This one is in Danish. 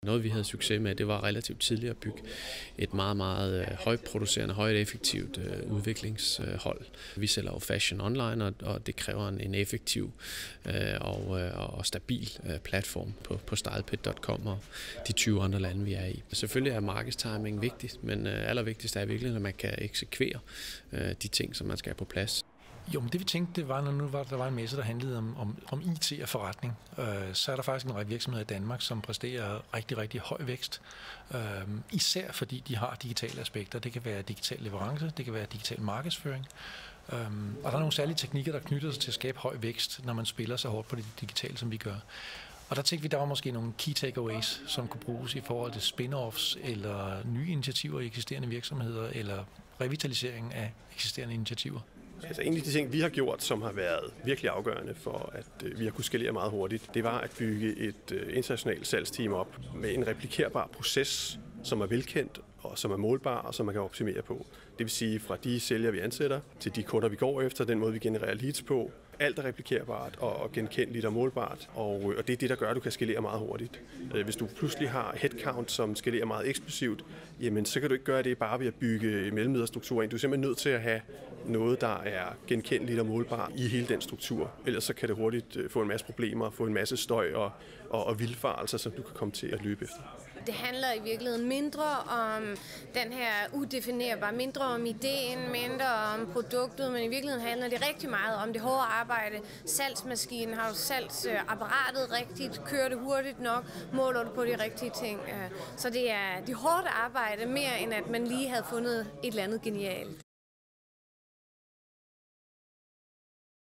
Noget vi havde succes med, det var relativt tidligt at bygge et meget højproducerende, højt effektivt udviklingshold. Vi sælger jo fashion online, og det kræver en effektiv og stabil platform på stylepit.com og de 20 andre lande, vi er i. Selvfølgelig er markedstiming vigtigt, men allervigtigst er virkelig, at man kan eksekvere de ting, som man skal have på plads. Jo, men det vi tænkte, det var, når nu der var en messe, der handlede om IT og forretning, så er der faktisk en række virksomheder i Danmark, som præsterer rigtig høj vækst. Især fordi de har digitale aspekter. Det kan være digital leverance, det kan være digital markedsføring. Og der er nogle særlige teknikker, der knytter sig til at skabe høj vækst, når man spiller så hårdt på det digitale, som vi gør. Og der tænkte vi, der var måske nogle key takeaways, som kunne bruges i forhold til spin-offs eller nye initiativer i eksisterende virksomheder eller revitalisering af eksisterende initiativer. Altså en af de ting, vi har gjort, som har været virkelig afgørende for, at vi har kunnet skalere meget hurtigt, det var at bygge et internationalt salgsteam op med en replikerbar proces, som er velkendt og som er målbar og som man kan optimere på. Det vil sige fra de sælgere, vi ansætter, til de kunder, vi går efter, den måde, vi genererer leads på. Alt er replikerbart og genkendeligt og målbart, og det er det, der gør, at du kan skalere meget hurtigt. Hvis du pludselig har headcount, som skalerer meget eksplosivt, jamen så kan du ikke gøre det bare ved at bygge mellemlederstrukturer ind. Du er simpelthen nødt til at have noget, der er genkendeligt og målbart i hele den struktur. Ellers så kan det hurtigt få en masse problemer, få en masse støj og vildfarelser, som du kan komme til at løbe efter. Det handler i virkeligheden mindre om den her udefinerbare, mindre om ideen, mindre om produktet, men i virkeligheden handler det rigtig meget om det hårde arbejde. Salgsmaskinen, har du salgsapparatet rigtigt, kører det hurtigt nok, måler du på de rigtige ting. Så det er det hårde arbejde mere end at man lige havde fundet et eller andet genialt.